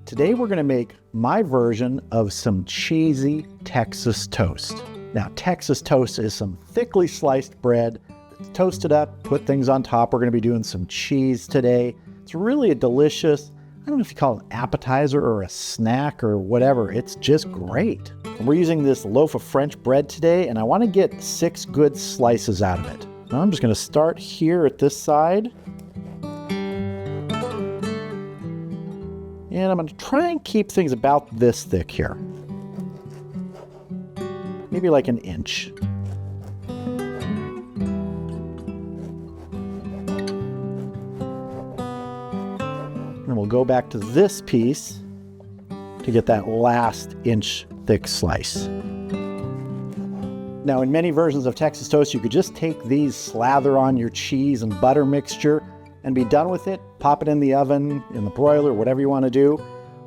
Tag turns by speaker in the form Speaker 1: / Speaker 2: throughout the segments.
Speaker 1: Today we're gonna make my version of some cheesy Texas toast. Now, Texas toast is some thickly sliced bread that's toasted up, put things on top. We're gonna be doing some cheese today. It's really a delicious, I don't know if you call it an appetizer or a snack or whatever. It's just great. And we're using this loaf of French bread today, and I wanna get 6 good slices out of it. Now I'm just gonna start here at this side. And I'm gonna try and keep things about this thick here. Maybe like an inch. And we'll go back to this piece to get that last inch thick slice. Now, in many versions of Texas toast, you could just take these, slather on your cheese and butter mixture, and be done with it. Pop it in the oven, in the broiler, whatever you want to do.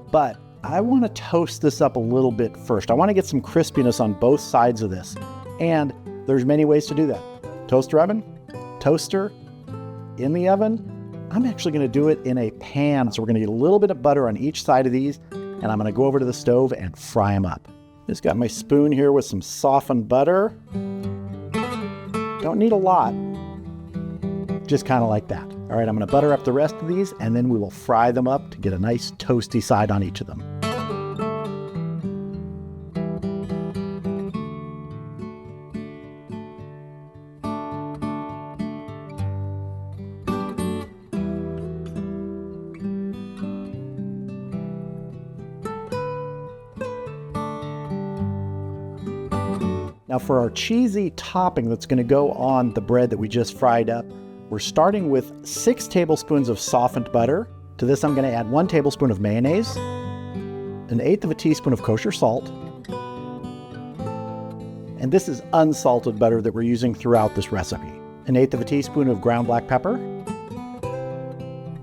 Speaker 1: But I want to toast this up a little bit first. I want to get some crispiness on both sides of this. And there's many ways to do that. Toaster oven, toaster, in the oven. I'm actually going to do it in a pan. So we're going to get a little bit of butter on each side of these, and I'm going to go over to the stove and fry them up. Just got my spoon here with some softened butter. Don't need a lot, just kind of like that. All right, I'm gonna butter up the rest of these, and then we will fry them up to get a nice toasty side on each of them. Now for our cheesy topping that's gonna go on the bread that we just fried up, we're starting with 6 tablespoons of softened butter. To this, I'm going to add 1 tablespoon of mayonnaise, 1/8 of a teaspoon of kosher salt, and this is unsalted butter that we're using throughout this recipe. 1/8 of a teaspoon of ground black pepper,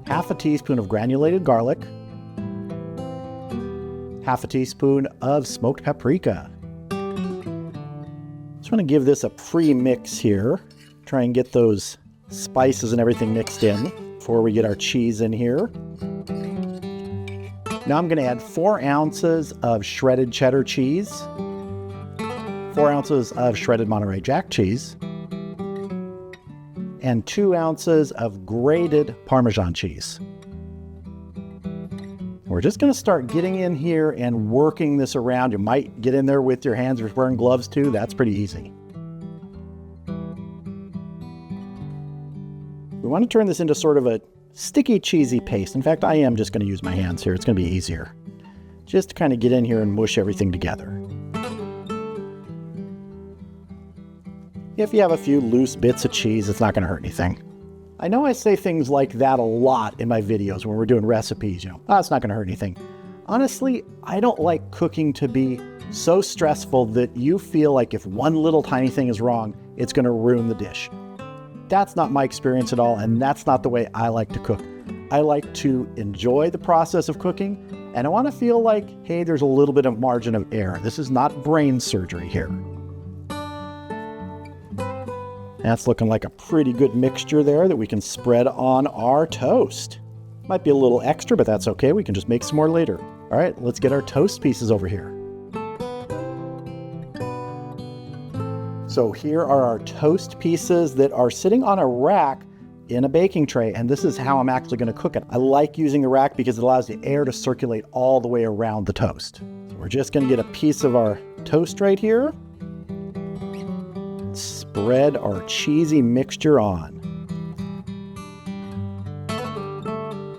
Speaker 1: 1/2 a teaspoon of granulated garlic, 1/2 a teaspoon of smoked paprika. Just want to give this a pre-mix here. Try and get those spices and everything mixed in before we get our cheese in here. Now I'm going to add 4 ounces of shredded cheddar cheese, 4 ounces of shredded Monterey Jack cheese, and 2 ounces of grated Parmesan cheese. We're just going to start getting in here and working this around. You might get in there with your hands or wearing gloves too. That's pretty easy. We want to turn this into sort of a sticky, cheesy paste. In fact, I am just going to use my hands here. It's going to be easier. Just to kind of get in here and mush everything together. If you have a few loose bits of cheese, it's not going to hurt anything. I know I say things like that a lot in my videos when we're doing recipes, oh, it's not going to hurt anything. Honestly, I don't like cooking to be so stressful that you feel like if one little tiny thing is wrong, it's going to ruin the dish. That's not my experience at all, and that's not the way I like to cook. I like to enjoy the process of cooking, and I want to feel like, hey, there's a little bit of margin of error. This is not brain surgery here. That's looking like a pretty good mixture there that we can spread on our toast. Might be a little extra, but that's okay. We can just make some more later. All right, let's get our toast pieces over here. So here are our toast pieces that are sitting on a rack in a baking tray, and this is how I'm actually going to cook it. I like using the rack because it allows the air to circulate all the way around the toast. So we're just going to get a piece of our toast right here. Spread our cheesy mixture on.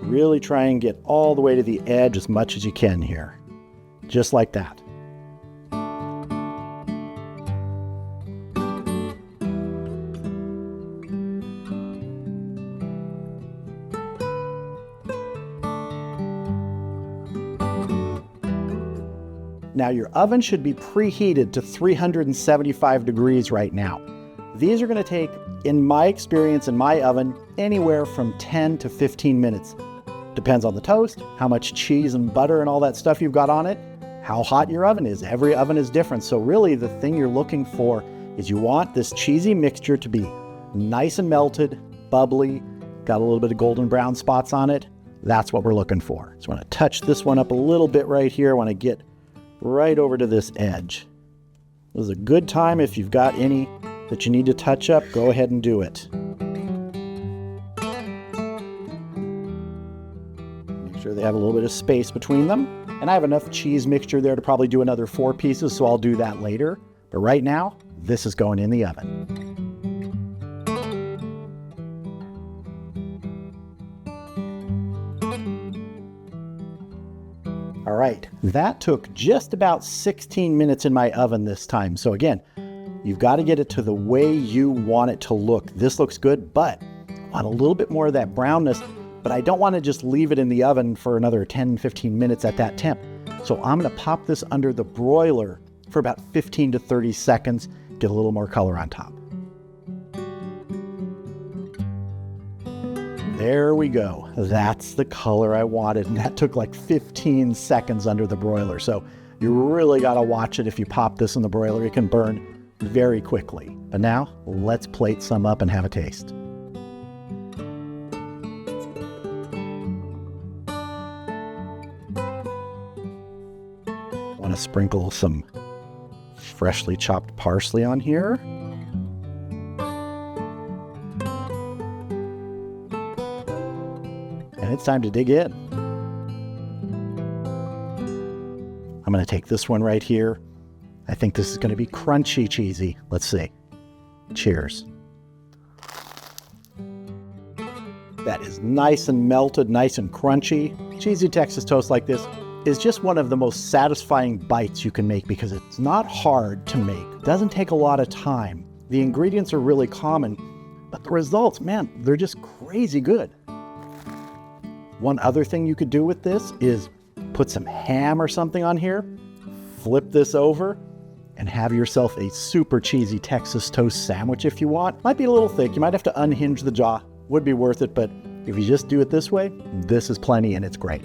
Speaker 1: Really try and get all the way to the edge as much as you can here. Just like that. Now your oven should be preheated to 375 degrees right now. These are going to take, in my experience in my oven, anywhere from 10 to 15 minutes. Depends on the toast, how much cheese and butter and all that stuff you've got on it, how hot your oven is. Every oven is different. So really the thing you're looking for is you want this cheesy mixture to be nice and melted, bubbly, got a little bit of golden brown spots on it. That's what we're looking for. So I want to touch this one up a little bit right here. I want to get right over to this edge. This is a good time if you've got any that you need to touch up, go ahead and do it. Make sure they have a little bit of space between them. And I have enough cheese mixture there to probably do another 4 pieces, so I'll do that later. But right now, this is going in the oven. All right, that took just about 16 minutes in my oven this time. So again, you've got to get it to the way you want it to look. This looks good, but I want a little bit more of that brownness, but I don't want to just leave it in the oven for another 10, 15 minutes at that temp. So I'm going to pop this under the broiler for about 15 to 30 seconds, get a little more color on top. There we go. That's the color I wanted, and that took like 15 seconds under the broiler. So you really got to watch it. If you pop this in the broiler, it can burn very quickly. But now let's plate some up and have a taste. Want to sprinkle some freshly chopped parsley on here. And it's time to dig in. I'm going to take this one right here. I think this is going to be crunchy cheesy. Let's see. Cheers. That is nice and melted, nice and crunchy. Cheesy Texas toast like this is just one of the most satisfying bites you can make because it's not hard to make. It doesn't take a lot of time. The ingredients are really common, but the results, man, they're just crazy good. One other thing you could do with this is put some ham or something on here, flip this over, and have yourself a super cheesy Texas toast sandwich if you want. Might be a little thick, you might have to unhinge the jaw. Would be worth it, but if you just do it this way, this is plenty and it's great.